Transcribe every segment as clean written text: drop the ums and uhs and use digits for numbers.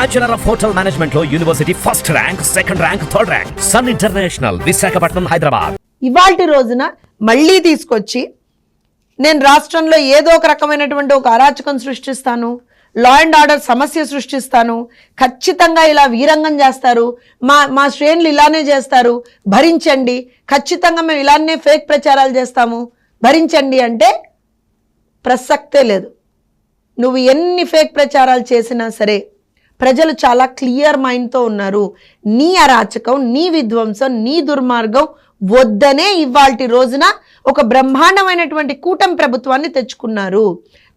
Bachelor of hotel management లో university first rank, second rank, third rank, sun international, Visakhapatnam, Hyderabad. ఇవాల్టి రోజున మళ్ళీ తీసుకొచ్చి నేను రాష్ట్రంలో ఏదో ఒక రకమైనటువంటి ఒక అరాచకం సృష్టిస్తాను, లా అండ్ ఆర్డర్ సమస్య సృష్టిస్తాను, ఖచ్చితంగా ఇలా వీరంగం చేస్తారు, మా శ్రేణులు ఇలానే చేస్తారు, భరించండి, ఖచ్చితంగా మేము ఇలానే ఫేక్ ప్రచారాలు చేస్తాము, భరించండి అంటే ప్రసక్తే లేదు. నువ్వు ఎన్ని ఫేక్ ప్రచారాలు చేసినా సరే ప్రజలు చాలా క్లియర్ మైండ్తో ఉన్నారు. నీ అరాచకం, నీ విధ్వంసం, నీ దుర్మార్గం వద్దనే ఇవాల్టి రోజున ఒక బ్రహ్మాండమైనటువంటి కూటమి ప్రభుత్వాన్ని తెచ్చుకున్నారు.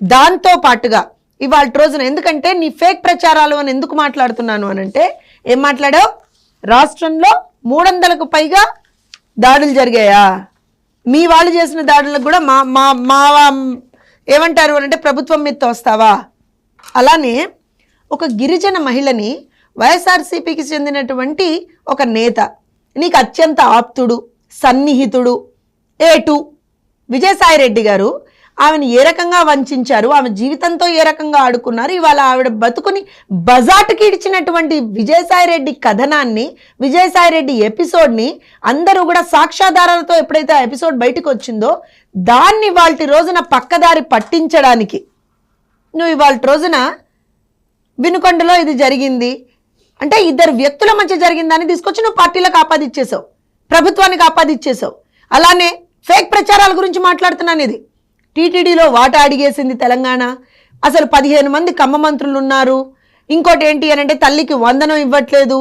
దాంతో పాటుగా ఇవాళ రోజున, ఎందుకంటే నీ ఫేక్ ప్రచారాలు అని ఎందుకు మాట్లాడుతున్నాను అనంటే, ఏం మాట్లాడావు? రాష్ట్రంలో 300కు పైగా దాడులు జరిగాయా? మీ వాళ్ళు చేసిన దాడులకు కూడా మా ఏమంటారు అనంటే ప్రభుత్వం మీద తోస్తావా? అలానే ఒక గిరిజన మహిళని వైఎస్ఆర్సీపీకి చెందినటువంటి ఒక నేత, నీకు అత్యంత ఆప్తుడు, సన్నిహితుడు A2 విజయసాయిరెడ్డి గారు ఆమెను ఏ రకంగా వంచారు, ఆమె జీవితంతో ఏ రకంగా ఆడుకున్నారు, ఇవాళ ఆవిడ బతుకుని బజాటుకి ఇడిచినటువంటి విజయసాయిరెడ్డి కథనాన్ని, విజయసాయిరెడ్డి ఎపిసోడ్ని అందరూ కూడా సాక్ష్యాధారాలతో ఎప్పుడైతే ఆ ఎపిసోడ్ బయటకు వచ్చిందో దాన్ని ఇవాల్టి రోజున పక్కదారి పట్టించడానికి నువ్వు ఇవాల్టి రోజున వినుకొండలో ఇది జరిగింది అంటే ఇద్దరు వ్యక్తుల మధ్య జరిగిందని తీసుకొచ్చి నువ్వు పార్టీలకు ఆపాదించేసావు, ప్రభుత్వానికి ఆపాదించేసావు. అలానే ఫేక్ ప్రచారాల గురించి మాట్లాడుతున్నాను. ఇది టీటీడీలో వాటా అడిగేసింది తెలంగాణ, అసలు 15 మంది కమ్మ మంత్రులు ఉన్నారు, ఇంకోటి ఏంటి అని అంటే తల్లికి వందనం ఇవ్వట్లేదు,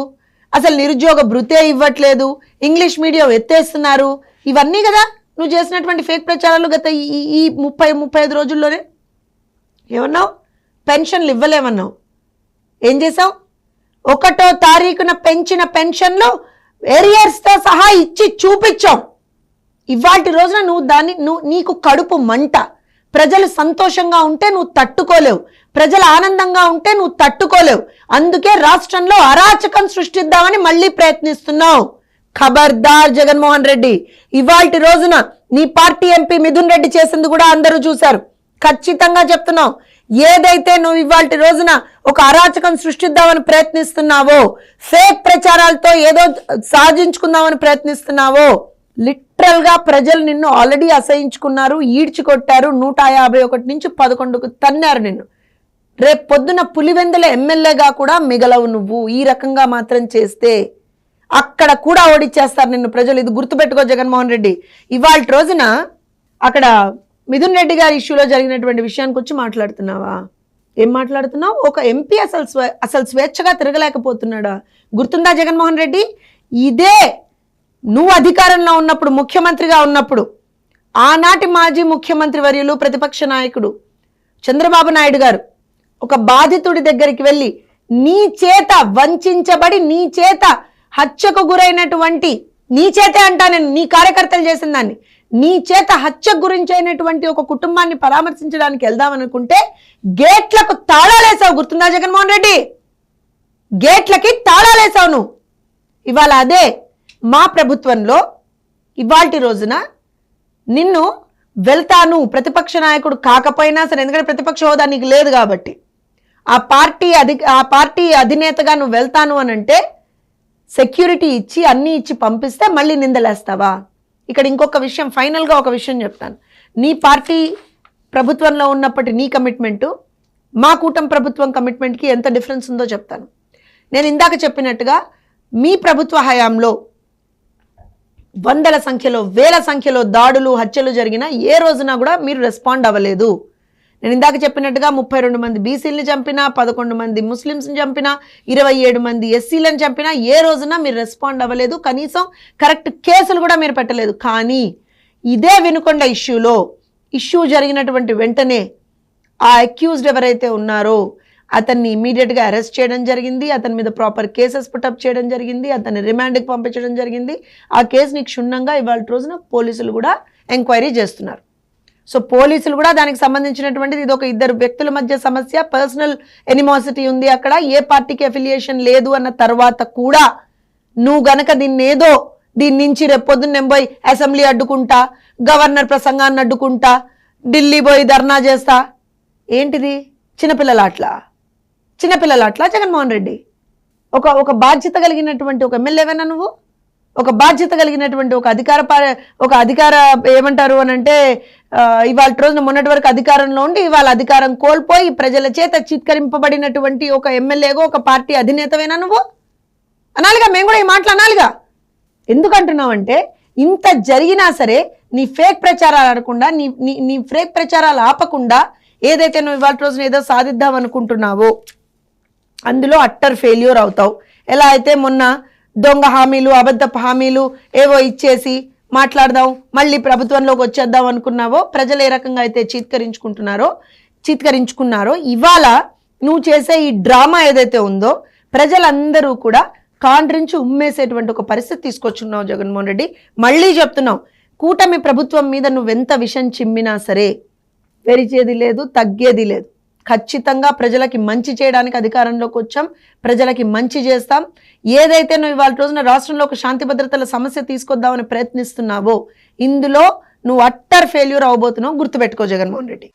అసలు నిరుద్యోగ భృతే ఇవ్వట్లేదు, ఇంగ్లీష్ మీడియం ఎత్తేస్తున్నారు. ఇవన్నీ కదా నువ్వు చేసినటువంటి ఫేక్ ప్రచారాలు గత ఈ 30-35 రోజుల్లోనే. ఏమన్నావు? పెన్షన్లు ఇవ్వలేమన్నావు. ఏం చేసావు? 1వ తారీఖున పెంచిన పెన్షన్లు ఏరియర్స్తో సహా ఇచ్చి చూపించావు. ఇవాల్టి రోజున నీకు కడుపు మంట. ప్రజలు సంతోషంగా ఉంటే నువ్వు తట్టుకోలేవు, ప్రజలు ఆనందంగా ఉంటే నువ్వు తట్టుకోలేవు. అందుకే రాష్ట్రంలో అరాచకం సృష్టిద్దామని మళ్ళీ ప్రయత్నిస్తున్నావు. ఖబర్దార్ జగన్మోహన్ రెడ్డి, ఇవాల్టి రోజున నీ పార్టీ ఎంపీ మిథున్ రెడ్డి చేసింది కూడా అందరూ చూశారు. ఖచ్చితంగా చెప్తున్నావు, ఏదైతే నువ్వు ఇవాల్టి రోజున ఒక అరాచకం సృష్టిద్దామని ప్రయత్నిస్తున్నావో, ఫేక్ ప్రచారాలతో ఏదో సాధించుకుందామని ప్రయత్నిస్తున్నావో, లిటరల్ గా ప్రజలు నిన్ను ఆల్రెడీ అసహించుకున్నారు, ఈడ్చికొట్టారు. 151 నుంచి 11కు తన్నారు నిన్ను. రేపు పొద్దున పులివెందుల ఎమ్మెల్యేగా కూడా మిగలవు నువ్వు. ఈ రకంగా మాత్రం చేస్తే అక్కడ కూడా ఓడిచ్చేస్తారు నిన్ను ప్రజలు. ఇది గుర్తుపెట్టుకో జగన్మోహన్ రెడ్డి. ఇవాల్టి రోజున అక్కడ మిథున్ రెడ్డి గారి ఇష్యూలో జరిగినటువంటి విషయానికి వచ్చి మాట్లాడుతున్నావా? ఏం మాట్లాడుతున్నావు? ఒక ఎంపీ అసలు స్వేచ్ఛగా తిరగలేకపోతున్నాడా? గుర్తుందా జగన్మోహన్ రెడ్డి? ఇదే నువ్వు అధికారంలో ఉన్నప్పుడు, ముఖ్యమంత్రిగా ఉన్నప్పుడు, ఆనాటి మాజీ ముఖ్యమంత్రి వర్యులు, ప్రతిపక్ష నాయకుడు చంద్రబాబు నాయుడు గారు ఒక బాధితుడి దగ్గరికి వెళ్ళి నీ చేత వంచబడి, నీ చేత హత్యకు గురైనటువంటి, నీ చేతే అంటా నేను, నీ కార్యకర్తలు చేసిన దాన్ని, నీ చేత హత్యకు గురించైనటువంటి ఒక కుటుంబాన్ని పరామర్శించడానికి వెళ్దామనుకుంటే గేట్లకు తాళాలేసావు. గుర్తుందా జగన్మోహన్ రెడ్డి? గేట్లకి తాళాలేసావు నువ్వు. ఇవాళ అదే మా ప్రభుత్వంలో ఇవాల్టి రోజున నిన్ను వెళ్తాను, ప్రతిపక్ష నాయకుడు కాకపోయినా సరే, ఎందుకంటే ప్రతిపక్ష హోదా నీకు లేదు కాబట్టి, ఆ పార్టీ అధినేతగా నువ్వు వెళ్తాను అని అంటే సెక్యూరిటీ ఇచ్చి అన్నీ ఇచ్చి పంపిస్తే మళ్ళీ నిందలేస్తావా? ఇక్కడ ఇంకొక విషయం, ఫైనల్గా ఒక విషయం చెప్తాను. నీ పార్టీ ప్రభుత్వంలో ఉన్నప్పటి నీ కమిట్మెంటు, మా కూటమి ప్రభుత్వం కమిట్మెంట్కి ఎంత డిఫరెన్స్ ఉందో చెప్తాను. నేను ఇందాక చెప్పినట్టుగా మీ ప్రభుత్వ హయాంలో వందల సంఖ్యలో, వేల సంఖ్యలో దాడులు, హత్యలు జరిగినా ఏ రోజున కూడా మీరు రెస్పాండ్ అవ్వలేదు. నేను ఇందాక చెప్పినట్టుగా 32 మంది బీసీలను చంపినా, 11 మంది ముస్లిమ్స్ని చంపినా, 27 మంది ఎస్సీలను చంపినా ఏ రోజున మీరు రెస్పాండ్ అవ్వలేదు. కనీసం కరెక్ట్ కేసులు కూడా మీరు పెట్టలేదు. కానీ ఇదే వినుకొండ ఇష్యూ జరిగినటువంటి వెంటనే ఆ అక్యూజ్డ్ ఎవరైతే ఉన్నారో అతన్ని ఇమీడియట్గా అరెస్ట్ చేయడం జరిగింది, అతని మీద ప్రాపర్ కేసెస్ పుటప్ చేయడం జరిగింది, అతన్ని రిమాండ్కి పంపించడం జరిగింది. ఆ కేసుని క్షుణ్ణంగా ఇవాళ రోజున పోలీసులు కూడా ఎంక్వైరీ చేస్తున్నారు. సో పోలీసులు కూడా దానికి సంబంధించినటువంటిది, ఇది ఒక ఇద్దరు వ్యక్తుల మధ్య సమస్య, పర్సనల్ ఎనిమాసిటీ ఉంది అక్కడ, ఏ పార్టీకి అఫిలియేషన్ లేదు అన్న తర్వాత కూడా నువ్వు గనక దీని నుంచి రేపొద్దున్న నేను పోయి అసెంబ్లీ అడ్డుకుంటా, గవర్నర్ ప్రసంగాన్ని అడ్డుకుంటా, ఢిల్లీ పోయి ధర్నా చేస్తా, ఏంటిది చిన్నపిల్లల అట్లా? చిన్నపిల్లలు అట్లా జగన్మోహన్ రెడ్డి ఒక బాధ్యత కలిగినటువంటి ఒక ఎమ్మెల్యేవేనా నువ్వు? ఒక బాధ్యత కలిగినటువంటి ఒక అధికార ఏమంటారు అని అంటే ఇవాళ రోజున మొన్నటి వరకు అధికారంలో ఉండి ఇవాళ అధికారం కోల్పోయి ప్రజల చేత చిత్కరింపబడినటువంటి ఒక ఎమ్మెల్యేగా ఒక పార్టీ అధినేతవేనా నువ్వు? అనాలిగా, మేము కూడా ఈ మాటలు అనాలిగా. ఎందుకంటున్నావంటే ఇంత జరిగినా సరే నీ ఫేక్ ప్రచారాలు ఆడకుండా నీ ఫేక్ ప్రచారాలు ఆపకుండా ఏదైతే నువ్వు ఇవాళ రోజున ఏదో సాధిద్దాం అనుకుంటున్నావో అందులో అట్టర్ ఫెయిల్యూర్ అవుతావు. ఎలా అయితే మొన్న దొంగ హామీలు, అబద్ధపు హామీలు ఏవో ఇచ్చేసి మాట్లాడదాం మళ్ళీ ప్రభుత్వంలోకి వచ్చేద్దాం అనుకున్నావో, ప్రజలు ఏ రకంగా అయితే చీత్కరించుకున్నారో ఇవాళ నువ్వు చేసే ఈ డ్రామా ఏదైతే ఉందో ప్రజలందరూ కూడా కాండ్రించి ఉమ్మేసేటువంటి ఒక పరిస్థితి తీసుకొచ్చున్నావు జగన్మోహన్ రెడ్డి. మళ్ళీ చెప్తున్నావు, కూటమి ప్రభుత్వం మీద నువ్వెంత విషం చిమ్మినా సరే పెరిచేది లేదు, తగ్గేది లేదు. ఖచ్చితంగా ప్రజలకి మంచి చేయడానికి అధికారంలోకి వచ్చాం, ప్రజలకి మంచి చేస్తాం. ఏదైతే నువ్వు ఇవాళ రోజున రాష్ట్రంలో ఒక శాంతి భద్రతల సమస్య తీసుకొద్దామని ప్రయత్నిస్తున్నావో ఇందులో నువ్వు అట్టర్ ఫెయిల్యూర్ అవబోతున్నావు, గుర్తుపెట్టుకో జగన్మోహన్ రెడ్డి.